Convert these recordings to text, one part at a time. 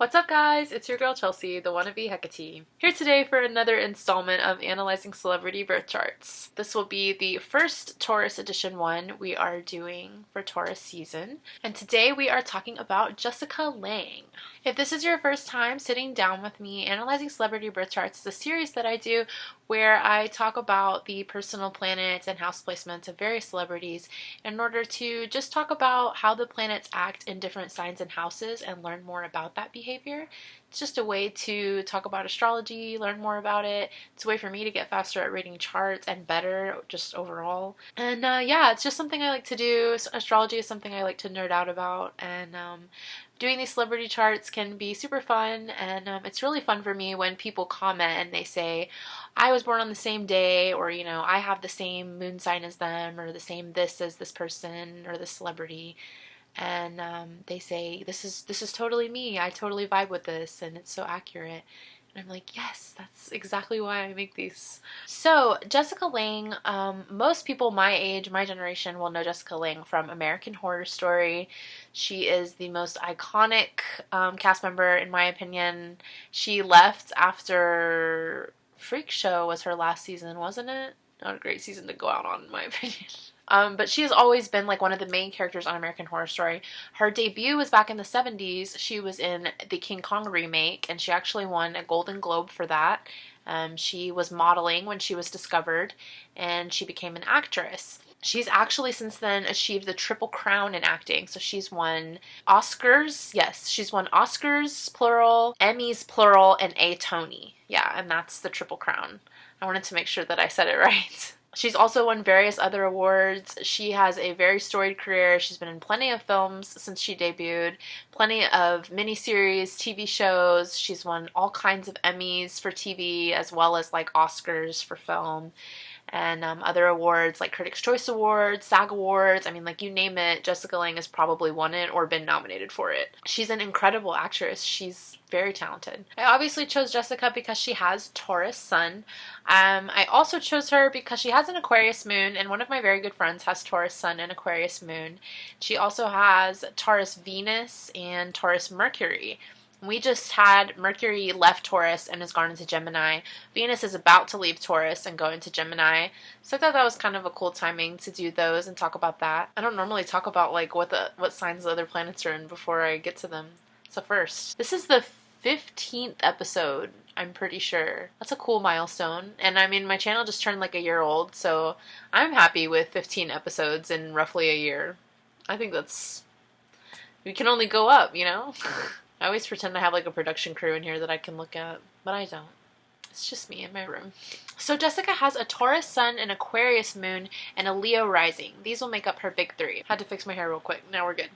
What's up, guys? It's your girl Chelsea, the wannabe Hecate, here today for another installment of Analyzing Celebrity Birth Charts. This will be the first Taurus edition one we are doing for Taurus season, and today we are talking about Jessica Lange. If this is your first time sitting down with me, Analyzing Celebrity Birth Charts is a series that I do where I talk about the personal planets and house placements of various celebrities in order to just talk about how the planets act in different signs and houses and learn more about that behavior. It's just a way to talk about astrology, learn more about it. It's a way for me to get faster at reading charts and better just overall. And yeah, it's just something I like to do. Astrology is something I like to nerd out about, and doing these celebrity charts can be super fun, and it's really fun for me when people comment and they say, I was born on the same day, or, you know, I have the same moon sign as them, or the same this as this person, or this celebrity. And they say, this is totally me. I totally vibe with this, and it's so accurate. And I'm like, yes, that's exactly why I make these. So, Jessica Lange, most people my age, my generation, will know Jessica Lange from American Horror Story. She is the most iconic cast member, in my opinion. She left after Freak Show was her last season, wasn't it? Not a great season to go out on, in my opinion. But she has always been like one of the main characters on American Horror Story. Her debut was back in the 70s. She was in the King Kong remake, and she actually won a Golden Globe for that. She was modeling when she was discovered, and she became an actress. She's actually since then achieved the Triple Crown in acting. So she's won Oscars. Yes, she's won Oscars, plural, Emmys, plural, and a Tony. Yeah, and that's the Triple Crown. I wanted to make sure that I said it right. She's also won various other awards. She has a very storied career. She's been in plenty of films since she debuted, plenty of miniseries, TV shows. She's won all kinds of Emmys for TV as well as like Oscars for film, and other awards like Critics' Choice Awards, SAG Awards. I mean, like, you name it, Jessica Lange has probably won it or been nominated for it. She's an incredible actress. She's very talented. I obviously chose Jessica because she has Taurus Sun. I also chose her because she has an Aquarius Moon, and one of my very good friends has Taurus Sun and Aquarius Moon. She also has Taurus Venus and Taurus Mercury. We just had Mercury left Taurus and has gone into Gemini. Venus is about to leave Taurus and go into Gemini. So I thought that was kind of a cool timing to do those and talk about that. I don't normally talk about like what signs the other planets are in before I get to them. So first, this is the 15th episode, I'm pretty sure. That's a cool milestone. And I mean, my channel just turned like a year old, so I'm happy with 15 episodes in roughly a year. I think we can only go up, you know? I always pretend I have like a production crew in here that I can look at, but I don't. It's just me in my room. So Jessica has a Taurus Sun, an Aquarius Moon, and a Leo Rising. These will make up her big three. Had to fix my hair real quick. Now we're good.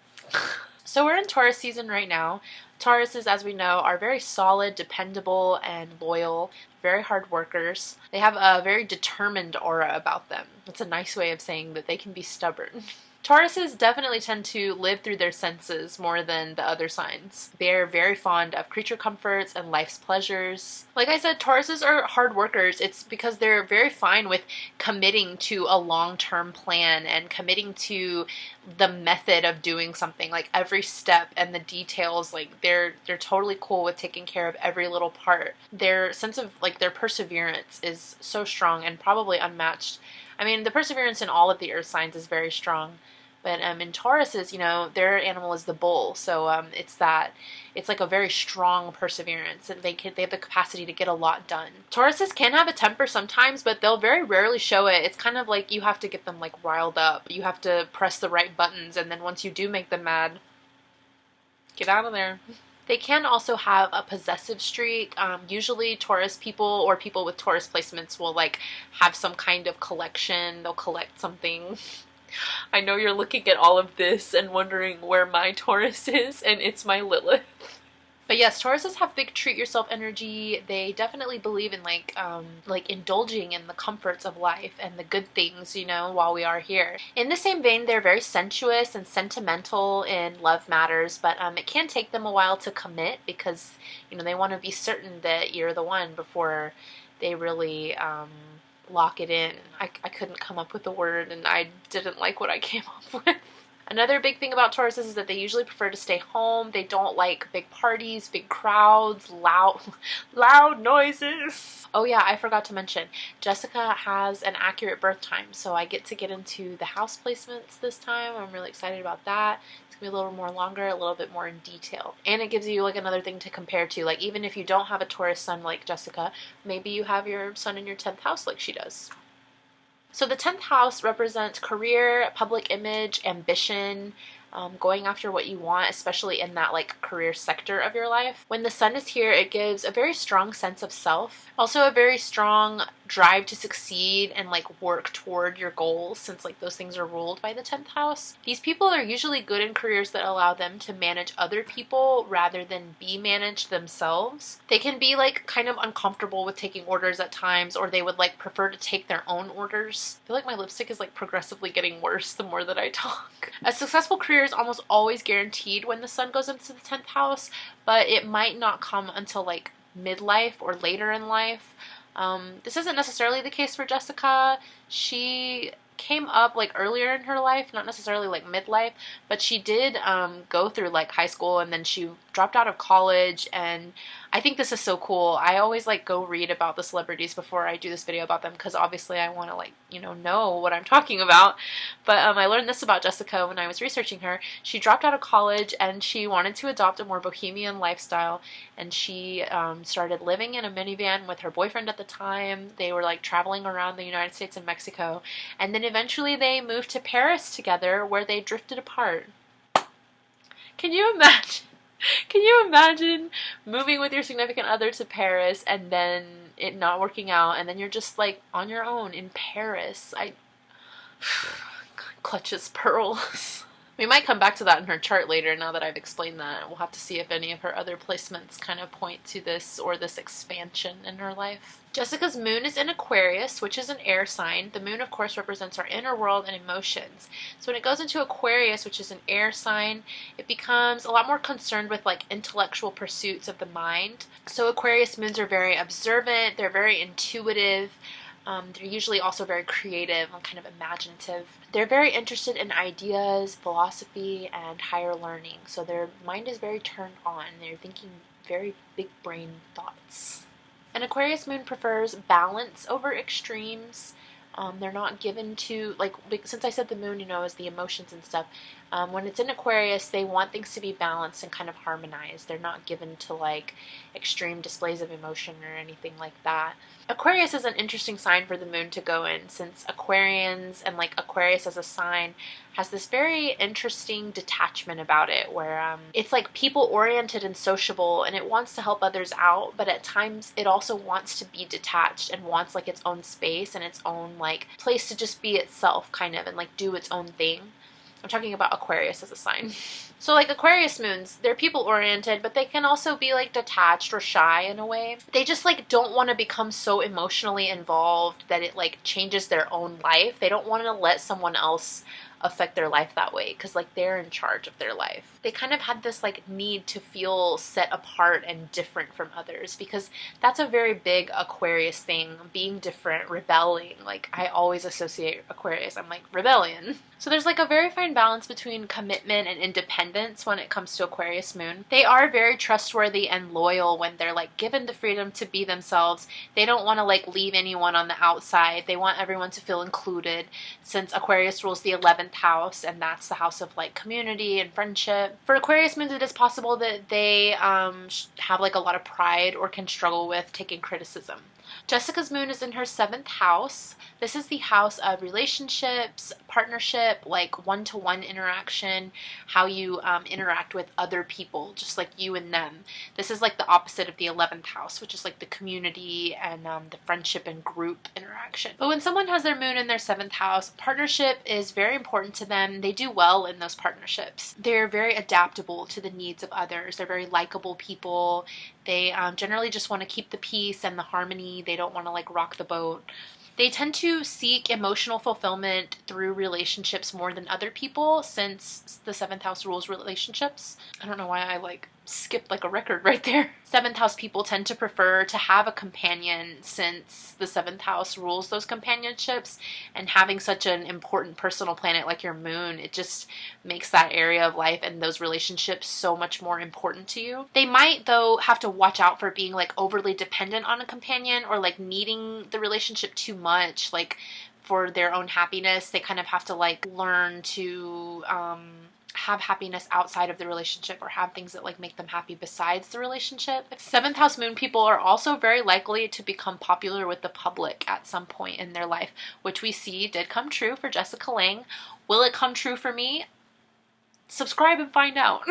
So we're in Taurus season right now. Tauruses, as we know, are very solid, dependable, and loyal. Very hard workers. They have a very determined aura about them. That's a nice way of saying that they can be stubborn. Tauruses definitely tend to live through their senses more than the other signs. They're very fond of creature comforts and life's pleasures. Like I said, Tauruses are hard workers. It's because they're very fine with committing to a long-term plan and committing to the method of doing something, like every step and the details. Like they're totally cool with taking care of every little part. Their sense of like their perseverance is so strong and probably unmatched. I mean, the perseverance in all of the earth signs is very strong. But in Tauruses, you know, their animal is the bull, so it's like a very strong perseverance, and they have the capacity to get a lot done. Tauruses can have a temper sometimes, but they'll very rarely show it. It's kind of like you have to get them like riled up. You have to press the right buttons, and then once you do make them mad, get out of there. They can also have a possessive streak. Usually Taurus people or people with Taurus placements will like have some kind of collection. They'll collect something. I know you're looking at all of this and wondering where my Taurus is, and it's my Lilith. But yes, Tauruses have big treat yourself energy. They definitely believe in like indulging in the comforts of life and the good things, you know, while we are here. In the same vein, they're very sensuous and sentimental in love matters, but it can take them a while to commit because, you know, they want to be certain that you're the one before they really lock it in. I couldn't come up with a word, and I didn't like what I came up with. Another big thing about Tauruses is that they usually prefer to stay home. They don't like big parties, big crowds, loud noises. Oh yeah, I forgot to mention, Jessica has an accurate birth time, so I get to get into the house placements this time. I'm really excited about that. It's gonna be a little more longer, a little bit more in detail. And it gives you like another thing to compare to. Like even if you don't have a Taurus sun like Jessica, maybe you have your sun in your 10th house like she does. So the 10th house represents career, public image, ambition, going after what you want, especially in that like career sector of your life. When the sun is here, it gives a very strong sense of self. Also a very strong drive to succeed and like work toward your goals, since like those things are ruled by the 10th house. These people are usually good in careers that allow them to manage other people rather than be managed themselves. They can be like kind of uncomfortable with taking orders at times, or they would like prefer to take their own orders. I feel like my lipstick is like progressively getting worse the more that I talk. A successful career is almost always guaranteed when the sun goes into the 10th house, but it might not come until like midlife or later in life. This isn't necessarily the case for Jessica. She came up like earlier in her life, not necessarily like midlife, but she did go through like high school, and then she dropped out of college. And I think this is so cool. I always like go read about the celebrities before I do this video about them, because obviously I want to like, you know what I'm talking about. But I learned this about Jessica when I was researching her. She dropped out of college and she wanted to adopt a more bohemian lifestyle, and she started living in a minivan with her boyfriend at the time. They were like traveling around the United States and Mexico, and then eventually they moved to Paris together, where they drifted apart. Can you imagine? Can you imagine moving with your significant other to Paris and then it not working out, and then you're just like on your own in Paris? Clutches pearls. We might come back to that in her chart later, now that I've explained that. We'll have to see if any of her other placements kind of point to this or this expansion in her life. Jessica's moon is in Aquarius, which is an air sign. The moon, of course, represents our inner world and emotions. So when it goes into Aquarius, which is an air sign, it becomes a lot more concerned with like intellectual pursuits of the mind. So Aquarius moons are very observant, they're very intuitive. They're usually also very creative and kind of imaginative. They're very interested in ideas, philosophy, and higher learning. So their mind is very turned on. They're thinking very big brain thoughts. An Aquarius moon prefers balance over extremes. They're not given to, like, since I said the moon, is the emotions and stuff, when it's in Aquarius, they want things to be balanced and kind of harmonized. They're not given to, like, extreme displays of emotion or anything like that. Aquarius is an interesting sign for the moon to go in, since Aquarians and, like, Aquarius as a sign has this very interesting detachment about it, where it's, like, people-oriented and sociable, and it wants to help others out, but at times it also wants to be detached and wants, like, its own space and its own, like, place to just be itself, kind of, and, like, do its own thing. I'm talking about Aquarius as a sign. So like Aquarius moons, they're people-oriented, but they can also be like detached or shy in a way. They just like don't want to become so emotionally involved that it like changes their own life. They don't want to let someone else affect their life that way, because like they're in charge of their life. They kind of had this like need to feel set apart and different from others, because that's a very big Aquarius thing, being different, rebelling. Like I always associate Aquarius, I'm like rebellion. So there's like a very fine balance between commitment and independence when it comes to Aquarius moon. They are very trustworthy and loyal when they're like given the freedom to be themselves. They don't want to like leave anyone on the outside. They want everyone to feel included, since Aquarius rules the 11th house, and that's the house of like community and friendship. For Aquarius moons, it is possible that they have like a lot of pride or can struggle with taking criticism. Jessica's moon is in her 7th house. This is the house of relationships, partnership, like one-to-one interaction, how you interact with other people, just like you and them. This is like the opposite of the 11th house, which is like the community and the friendship and group interaction. But when someone has their moon in their 7th house, partnership is very important to them. They do well in those partnerships. They're very adaptable to the needs of others. They're very likable people. They generally just want to keep the peace and the harmony. They don't want to like rock the boat. They tend to seek emotional fulfillment through relationships more than other people, since the 7th house rules relationships. I don't know why I like skipped like a record right there. 7th house people tend to prefer to have a companion since the 7th house rules those companionships, and having such an important personal planet like your moon, it just makes that area of life and those relationships so much more important to you. They might though have to watch out for being like overly dependent on a companion or like needing the relationship too much, like for their own happiness. They kind of have to like learn to have happiness outside of the relationship, or have things that like make them happy besides the relationship. 7th house moon people are also very likely to become popular with the public at some point in their life, which we see did come true for Jessica Lange. Will it come true for me? Subscribe and find out.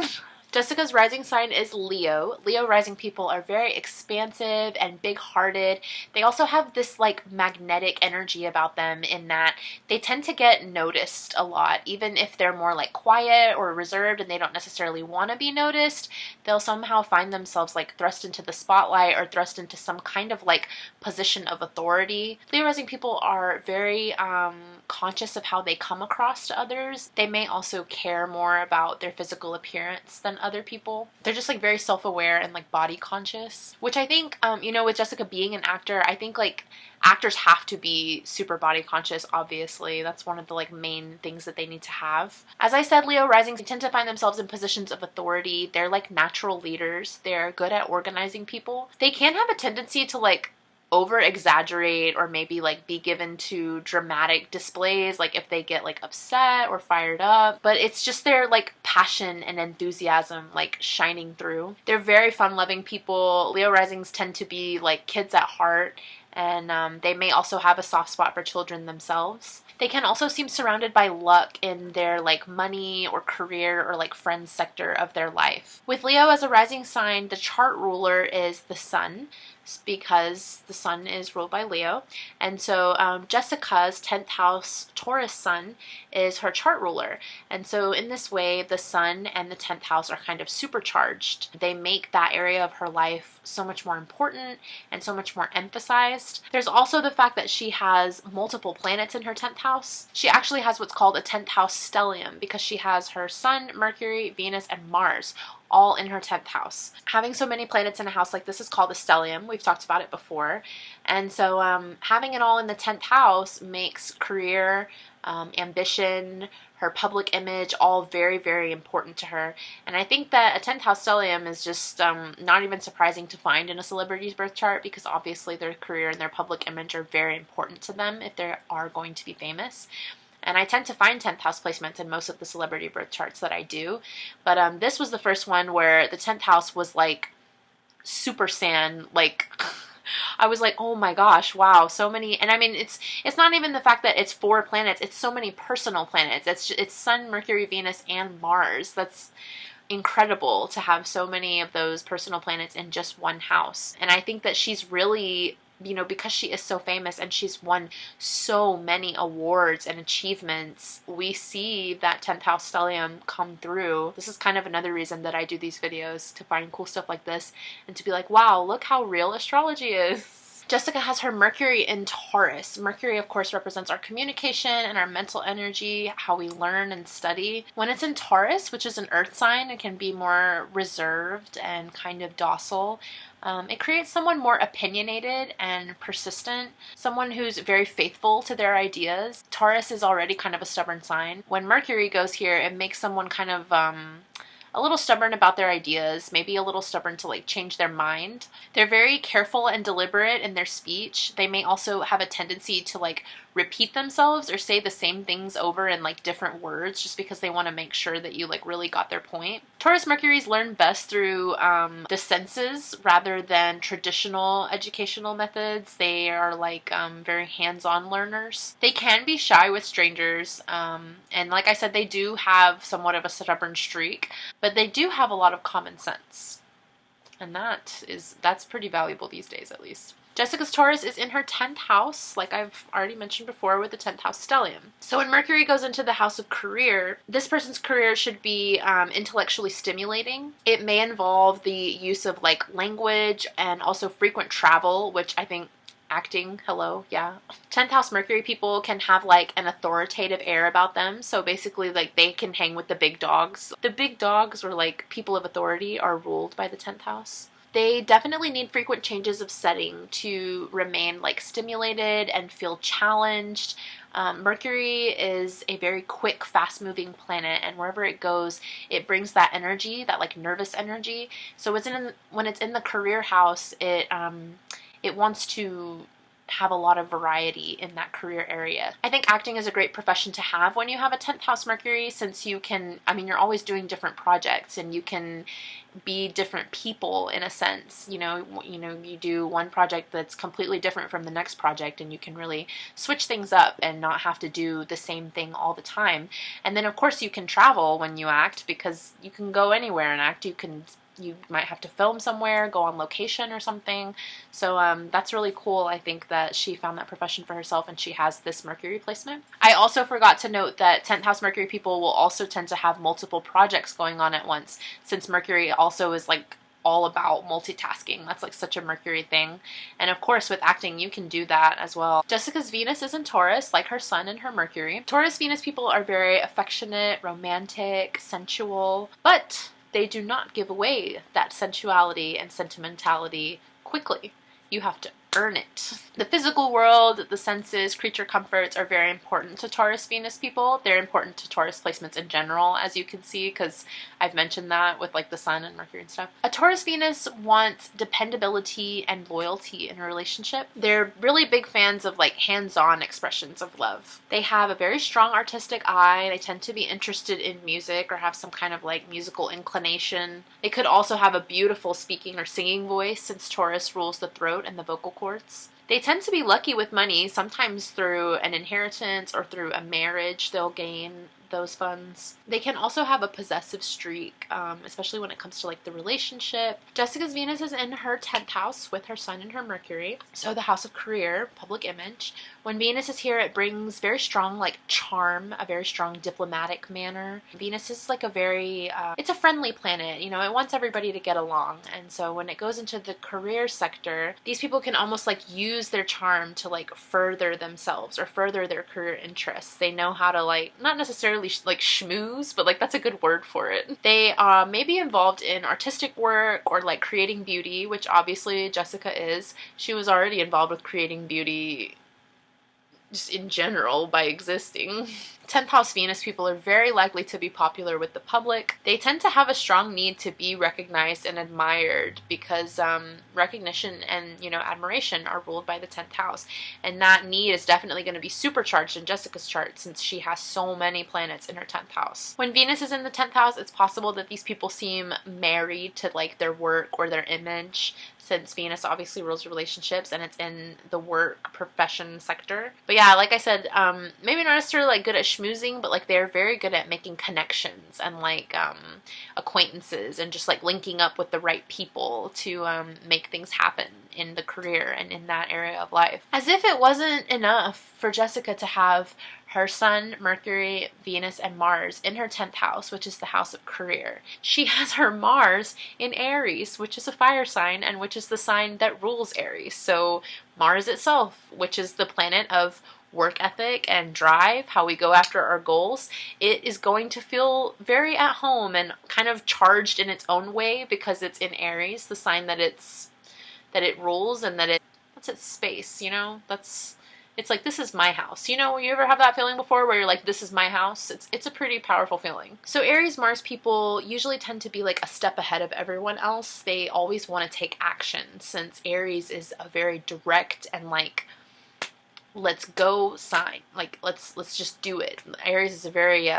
Jessica's rising sign is Leo. Leo rising people are very expansive and big-hearted. They also have this like magnetic energy about them in that they tend to get noticed a lot. Even if they're more like quiet or reserved and they don't necessarily want to be noticed, they'll somehow find themselves like thrust into the spotlight or thrust into some kind of like position of authority. Leo rising people are very conscious of how they come across to others. They may also care more about their physical appearance than other people. They're just like very self-aware and like body conscious, which I think, you know, with Jessica being an actor, I think like actors have to be super body conscious, obviously. That's one of the like main things that they need to have. As I said, Leo risings tend to find themselves in positions of authority. They're like natural leaders. They're good at organizing people. They can have a tendency to like over exaggerate or maybe like be given to dramatic displays, like if they get like upset or fired up, but it's just their like passion and enthusiasm like shining through. They're very fun-loving people. Leo risings tend to be like kids at heart, and they may also have a soft spot for children themselves. They can also seem surrounded by luck in their like money or career or like friends sector of their life. With Leo as a rising sign, the chart ruler is the sun, because the sun is ruled by Leo. And so Jessica's 10th house Taurus sun is her chart ruler. And so in this way, the sun and the 10th house are kind of supercharged. They make that area of her life so much more important and so much more emphasized. There's also the fact that she has multiple planets in her 10th house. She actually has what's called a 10th house stellium, because she has her sun, Mercury, Venus, and Mars all in her 10th house. Having so many planets in a house like this is called a stellium. We've talked about it before. And so having it all in the 10th house makes career, ambition, her public image all very, very important to her. And I think that a 10th house stellium is just not even surprising to find in a celebrity's birth chart, because obviously their career and their public image are very important to them if they are going to be famous. And I tend to find 10th house placements in most of the celebrity birth charts that I do. But this was the first one where the 10th house was like super sand, like I was like, oh my gosh, wow, so many. And I mean, it's not even the fact that it's 4 planets, it's so many personal planets. It's Sun, Mercury, Venus, and Mars. That's incredible to have so many of those personal planets in just one house. And I think that she's really, you know, because she is so famous and she's won so many awards and achievements, we see that 10th house stellium come through. This is kind of another reason that I do these videos, to find cool stuff like this and to be like, wow, look how real astrology is. Jessica has her Mercury in Taurus. Mercury, of course, represents our communication and our mental energy, how we learn and study. When it's in Taurus, which is an earth sign, it can be more reserved and kind of docile. It creates someone more opinionated and persistent, someone who's very faithful to their ideas. Taurus is already kind of a stubborn sign. When Mercury goes here, it makes someone kind of a little stubborn about their ideas, maybe a little stubborn to like change their mind. They're very careful and deliberate in their speech. They may also have a tendency to like repeat themselves or say the same things over in like different words, just because they want to make sure that you like really got their point. Taurus Mercuries learn best through the senses rather than traditional educational methods. They are like very hands-on learners. They can be shy with strangers, and like I said, they do have somewhat of a stubborn streak, but they do have a lot of common sense, and that's pretty valuable these days, at least. Jessica's Taurus is in her 10th house, like I've already mentioned before, with the 10th house stellium. So when Mercury goes into the house of career, this person's career should be intellectually stimulating. It may involve the use of like language and also frequent travel, which I think acting, hello, yeah. 10th house Mercury people can have like an authoritative air about them. So basically like they can hang with the big dogs. The big dogs, or like people of authority, are ruled by the 10th house. They definitely need frequent changes of setting to remain like stimulated and feel challenged. Mercury is a very quick, fast-moving planet, and wherever it goes, it brings that energy, that like nervous energy. So when it's in the career house, it wants to have a lot of variety in that career area. I think acting is a great profession to have when you have a 10th house Mercury, since you can, I mean, you're always doing different projects and you can be different people in a sense. You do one project that's completely different from the next project, and you can really switch things up and not have to do the same thing all the time. And then of course you can travel when you act, because you can go anywhere and act. You might have to film somewhere, go on location or something. So that's really cool. I think that she found that profession for herself and she has this Mercury placement. I also forgot to note that 10th house Mercury people will also tend to have multiple projects going on at once, since Mercury also is like all about multitasking. That's like such a Mercury thing. And of course with acting you can do that as well. Jessica's Venus is in Taurus, like her Sun and her Mercury. Taurus Venus people are very affectionate, romantic, sensual, but they do not give away that sensuality and sentimentality quickly. You have to earn it. The physical world, the senses, creature comforts are very important to Taurus Venus people. They're important to Taurus placements in general, as you can see, because I've mentioned that with like the Sun and Mercury and stuff. A Taurus Venus wants dependability and loyalty in a relationship. They're really big fans of like hands-on expressions of love. They have a very strong artistic eye. They tend to be interested in music or have some kind of like musical inclination. They could also have a beautiful speaking or singing voice, since Taurus rules the throat and the vocal cords. They tend to be lucky with money, sometimes through an inheritance or through a marriage they'll gain those funds. They can also have a possessive streak, especially when it comes to like the relationship. Jessica's Venus is in her 10th house with her Sun and her Mercury, so the house of career, public image. When Venus is here, it brings very strong like charm, a very strong diplomatic manner. Venus is like a very, it's a friendly planet, it wants everybody to get along. And so when it goes into the career sector, these people can almost like use their charm to like further themselves or further their career interests. They know how to like, not necessarily like schmooze, but like that's a good word for it. They may be involved in artistic work or like creating beauty, which obviously Jessica is. She was already involved with creating beauty just in general by existing. 10th house Venus people are very likely to be popular with the public. They tend to have a strong need to be recognized and admired, because recognition and admiration are ruled by the 10th house, and that need is definitely going to be supercharged in Jessica's chart, since she has so many planets in her 10th house. When Venus is in the 10th house, it's possible that these people seem married to like their work or their image, since Venus obviously rules relationships and it's in the work profession sector. But yeah, like I said, maybe not necessarily like good at schmoozing, but like they're very good at making connections and like acquaintances and just like linking up with the right people to make things happen in the career and in that area of life. As if it wasn't enough for Jessica to have her Sun, Mercury, Venus, and Mars in her 10th house, which is the house of career. She has her Mars in Aries, which is a fire sign and which is the sign that rules Aries. So Mars itself, which is the planet of work ethic and drive, how we go after our goals, it is going to feel very at home and kind of charged in its own way, because it's in Aries, the sign that it rules, and that's its space, it's like, this is my house. You ever have that feeling before where you're like, this is my house? It's a pretty powerful feeling. So Aries Mars people usually tend to be like a step ahead of everyone else. They always want to take action, since Aries is a very direct and like, let's go sign. Like, let's just do it. Aries is a very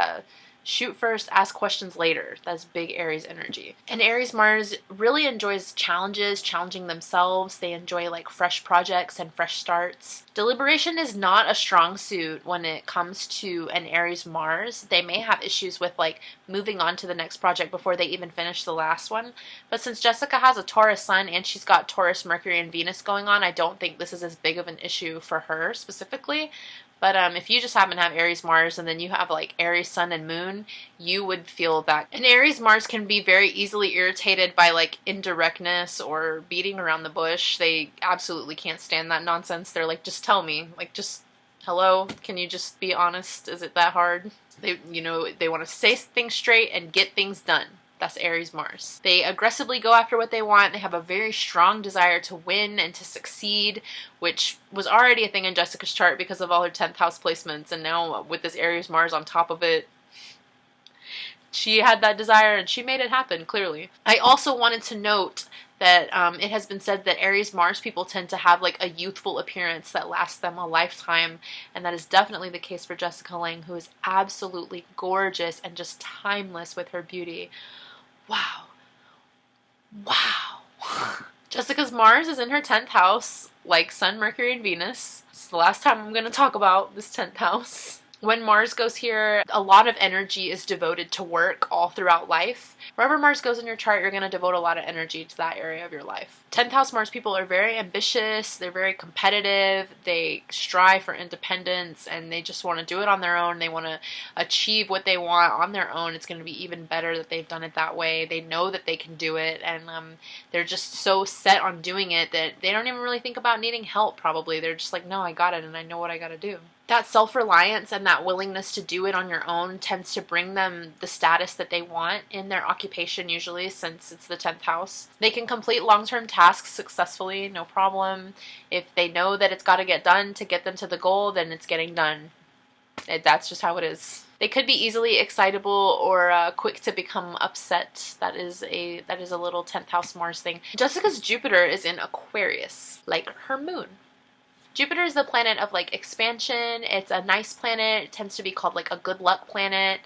shoot first, ask questions later. That's big Aries energy. And Aries Mars really enjoys challenges, challenging themselves. They enjoy like fresh projects and fresh starts. Deliberation is not a strong suit when it comes to an Aries Mars. They may have issues with like moving on to the next project before they even finish the last one. But since Jessica has a Taurus Sun and she's got Taurus Mercury and Venus going on, I don't think this is as big of an issue for her specifically. But if you just happen to have Aries Mars and then you have like Aries Sun and Moon, you would feel that. And Aries Mars can be very easily irritated by like indirectness or beating around the bush. They absolutely can't stand that nonsense. They're like, just tell me, like, just hello, can you just be honest? Is it that hard? They, you know, they want to say things straight and get things done. That's Aries Mars. They aggressively go after what they want. They have a very strong desire to win and to succeed, which was already a thing in Jessica's chart because of all her 10th house placements, and now with this Aries Mars on top of it, she had that desire and she made it happen, clearly. I also wanted to note that it has been said that Aries Mars people tend to have like a youthful appearance that lasts them a lifetime, and that is definitely the case for Jessica Lange, who is absolutely gorgeous and just timeless with her beauty. Wow. Wow. Jessica's Mars is in her 10th house, like Sun, Mercury, and Venus. It's the last time I'm going to talk about this 10th house. When Mars goes here, a lot of energy is devoted to work all throughout life. Wherever Mars goes in your chart, you're going to devote a lot of energy to that area of your life. 10th house Mars people are very ambitious, they're very competitive, they strive for independence, and they just want to do it on their own. They want to achieve what they want on their own. It's going to be even better that they've done it that way. They know that they can do it, and they're just so set on doing it that they don't even really think about needing help, probably. They're just like, no, I got it, and I know what I got to do. That self-reliance and that willingness to do it on your own tends to bring them the status that they want in their occupation, usually, since it's the 10th house. They can complete long-term tasks successfully, no problem. If they know that it's got to get done to get them to the goal, then it's getting done. That's just how it is. They could be easily excitable or quick to become upset. That is a little 10th house Mars thing. Jessica's Jupiter is in Aquarius, like her moon. Jupiter is the planet of like expansion. It's a nice planet. It tends to be called like a good luck planet.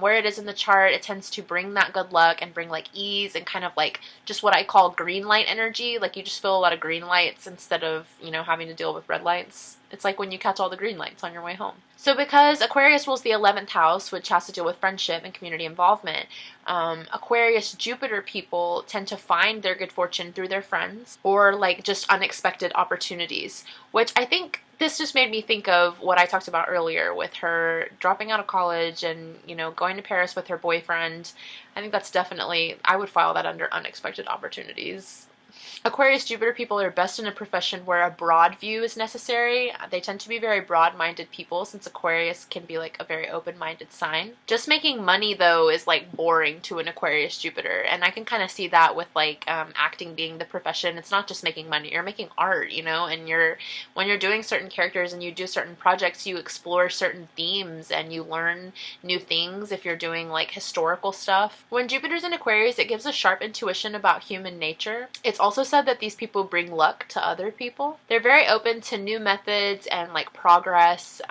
Where it is in the chart, it tends to bring that good luck and bring like ease and kind of like just what I call green light energy. Like you just feel a lot of green lights instead of, you know, having to deal with red lights. It's like when you catch all the green lights on your way home. So because Aquarius rules the 11th house, which has to deal with friendship and community involvement, Aquarius Jupiter people tend to find their good fortune through their friends or like just unexpected opportunities, which I think this just made me think of what I talked about earlier with her dropping out of college and, you know, going to Paris with her boyfriend. I think that's definitely, I would file that under unexpected opportunities. Aquarius Jupiter people are best in a profession where a broad view is necessary. They tend to be very broad-minded people since Aquarius can be like a very open-minded sign. Just making money though is like boring to an Aquarius Jupiter, and I can kind of see that with like acting being the profession. It's not just making money, you're making art, you know, and when you're doing certain characters and you do certain projects, you explore certain themes and you learn new things if you're doing like historical stuff. When Jupiter's in Aquarius, it gives a sharp intuition about human nature. It's also said that these people bring luck to other people. They're very open to new methods and like progress.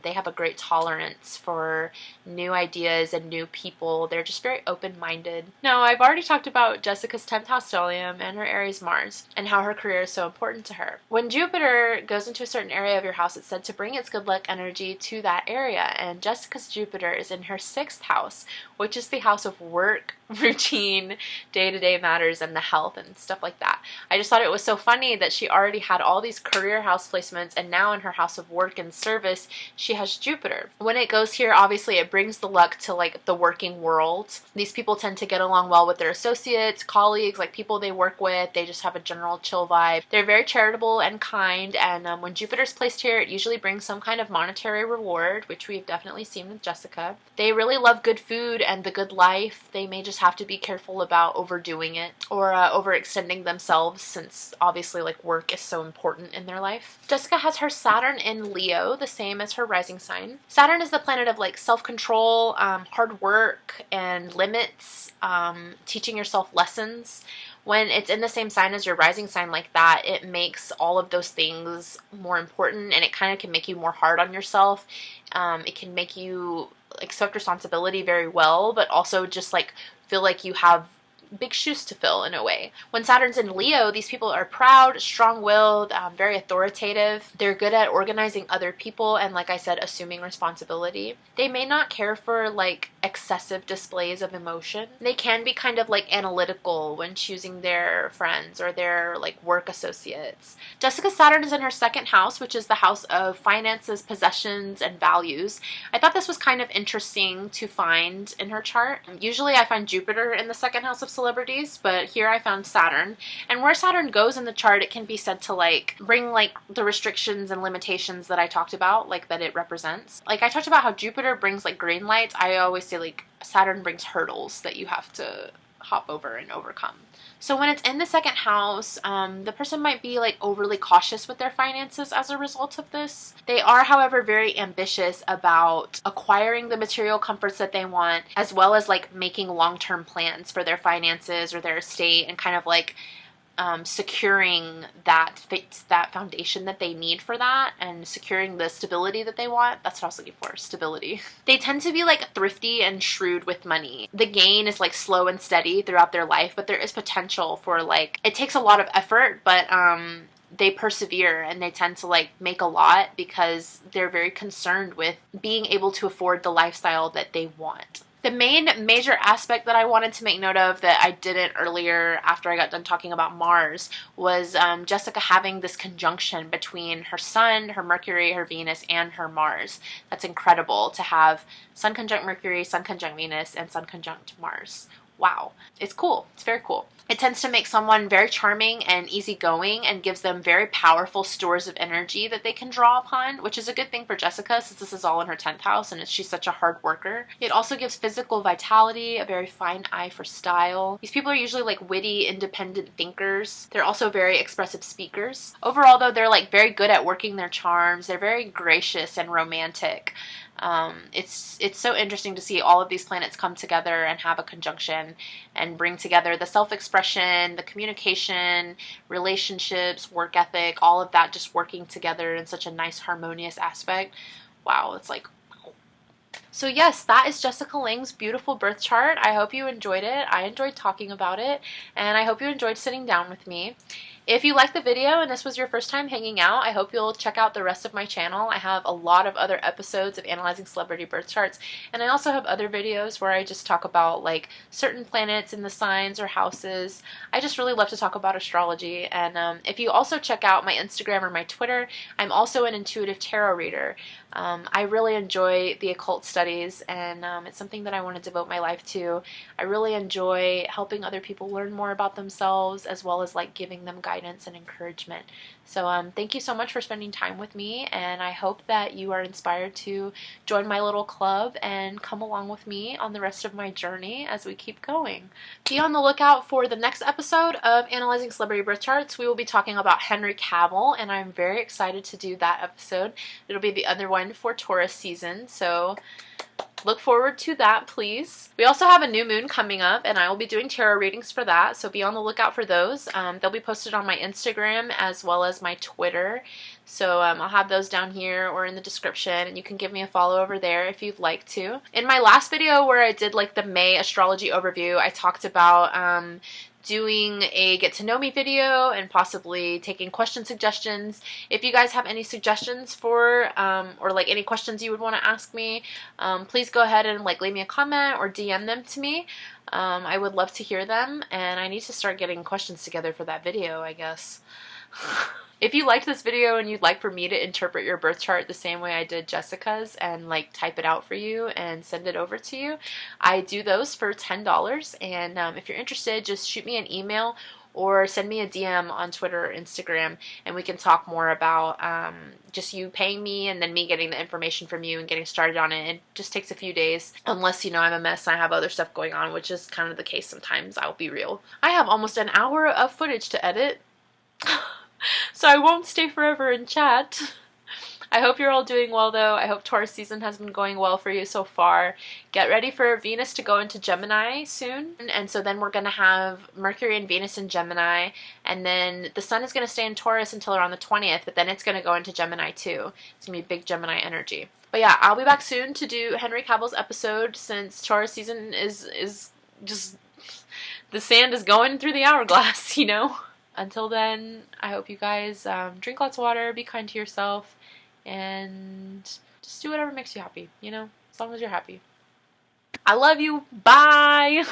They have a great tolerance for new ideas and new people. They're just very open-minded. Now, I've already talked about Jessica's 10th house stellium and her Aries Mars and how her career is so important to her. When Jupiter goes into a certain area of your house, it's said to bring its good luck energy to that area, and Jessica's Jupiter is in her 6th house, which is the house of work, routine, day-to-day matters, and the health and stuff like that. I just thought it was so funny that she already had all these career house placements, and now in her house of work and service, she has Jupiter. When it goes here, obviously it brings the luck to like the working world. These people tend to get along well with their associates, colleagues, like people they work with. They just have a general chill vibe. They're very charitable and kind, and when Jupiter's placed here, it usually brings some kind of monetary reward, which we've definitely seen with Jessica. They really love good food and the good life. They may just have to be careful about overdoing it or overextending themselves, since obviously like work is so important in their life. Jessica has her Saturn in Leo, the same as her rising sign. Saturn is the planet of like self-control, hard work, and limits, teaching yourself lessons. When it's in the same sign as your rising sign like that, it makes all of those things more important, and it kind of can make you more hard on yourself. It can make you accept responsibility very well, but also just like feel like you have big shoes to fill in a way. When Saturn's in Leo, these people are proud, strong-willed, very authoritative. They're good at organizing other people and, like I said, assuming responsibility. They may not care for like excessive displays of emotion. They can be kind of like analytical when choosing their friends or their like work associates. Jessica's Saturn is in her second house, which is the house of finances, possessions, and values. I thought this was kind of interesting to find in her chart. Usually I find Jupiter in the second house of celebrities, but here I found Saturn. And where Saturn goes in the chart, it can be said to like bring like the restrictions and limitations that I talked about, like that it represents. Like I talked about how Jupiter brings like green lights. I always say like Saturn brings hurdles that you have to hop over and overcome. So when it's in the second house, the person might be like overly cautious with their finances as a result of this. They are, however, very ambitious about acquiring the material comforts that they want, as well as like making long-term plans for their finances or their estate, and kind of like securing that foundation that they need for that, and securing the stability that they want. That's what I was looking for, stability. They tend to be like thrifty and shrewd with money. The gain is like slow and steady throughout their life, but there is potential for like, it takes a lot of effort, but they persevere, and they tend to like make a lot because they're very concerned with being able to afford the lifestyle that they want. The main major aspect that I wanted to make note of that I didn't earlier after I got done talking about Mars was Jessica having this conjunction between her Sun, her Mercury, her Venus, and her Mars. That's incredible to have Sun conjunct Mercury, Sun conjunct Venus, and Sun conjunct Mars. Wow. It's cool. It's very cool. It tends to make someone very charming and easygoing, and gives them very powerful stores of energy that they can draw upon, which is a good thing for Jessica since this is all in her 10th house and she's such a hard worker. It also gives physical vitality, a very fine eye for style. These people are usually like witty, independent thinkers. They're also very expressive speakers. Overall though, they're like very good at working their charms. They're very gracious and romantic. It's so interesting to see all of these planets come together and have a conjunction and bring together the self-expression, the communication, relationships, work ethic, all of that just working together in such a nice harmonious aspect. Wow, it's like, so yes, that is Jessica Lange's beautiful birth chart. I hope you enjoyed it. I enjoyed talking about it, and I hope you enjoyed sitting down with me. If you liked the video and this was your first time hanging out, I hope you'll check out the rest of my channel. I have a lot of other episodes of analyzing celebrity birth charts, and I also have other videos where I just talk about like certain planets in the signs or houses. I just really love to talk about astrology, and if you also check out my Instagram or my Twitter, I'm also an intuitive tarot reader. I really enjoy the occult studies, and it's something that I want to devote my life to. I really enjoy helping other people learn more about themselves, as well as like giving them guidance and encouragement. So thank you so much for spending time with me, and I hope that you are inspired to join my little club and come along with me on the rest of my journey as we keep going. Be on the lookout for the next episode of Analyzing Celebrity Birth Charts. We will be talking about Henry Cavill, and I'm very excited to do that episode. It'll be the other one for Taurus season, so look forward to that, please. We also have a new moon coming up, and I will be doing tarot readings for that, so be on the lookout for those. They'll be posted on my Instagram as well as my Twitter, so I'll have those down here or in the description, and you can give me a follow over there if you'd like to. In my last video where I did like the May astrology overview, I talked about doing a get to know me video and possibly taking question suggestions. If you guys have any suggestions for or like any questions you would want to ask me, please go ahead and like leave me a comment or DM them to me. I would love to hear them, and I need to start getting questions together for that video, I guess. If you liked this video and you'd like for me to interpret your birth chart the same way I did Jessica's and like type it out for you and send it over to you, I do those for $10, and if you're interested, just shoot me an email or send me a DM on Twitter or Instagram, and we can talk more about just you paying me and then me getting the information from you and getting started on it. It just takes a few days, unless, you know, I'm a mess and I have other stuff going on, which is kind of the case sometimes, I'll be real. I have almost an hour of footage to edit. So I won't stay forever and chat. I hope you're all doing well though. I hope Taurus season has been going well for you so far. Get ready for Venus to go into Gemini soon. And so then we're going to have Mercury and Venus in Gemini. And then the Sun is going to stay in Taurus until around the 20th. But then it's going to go into Gemini too. It's going to be big Gemini energy. But yeah, I'll be back soon to do Henry Cavill's episode, since Taurus season is just... the sand is going through the hourglass, you know? Until then, I hope you guys drink lots of water, be kind to yourself, and just do whatever makes you happy, you know, as long as you're happy. I love you. Bye!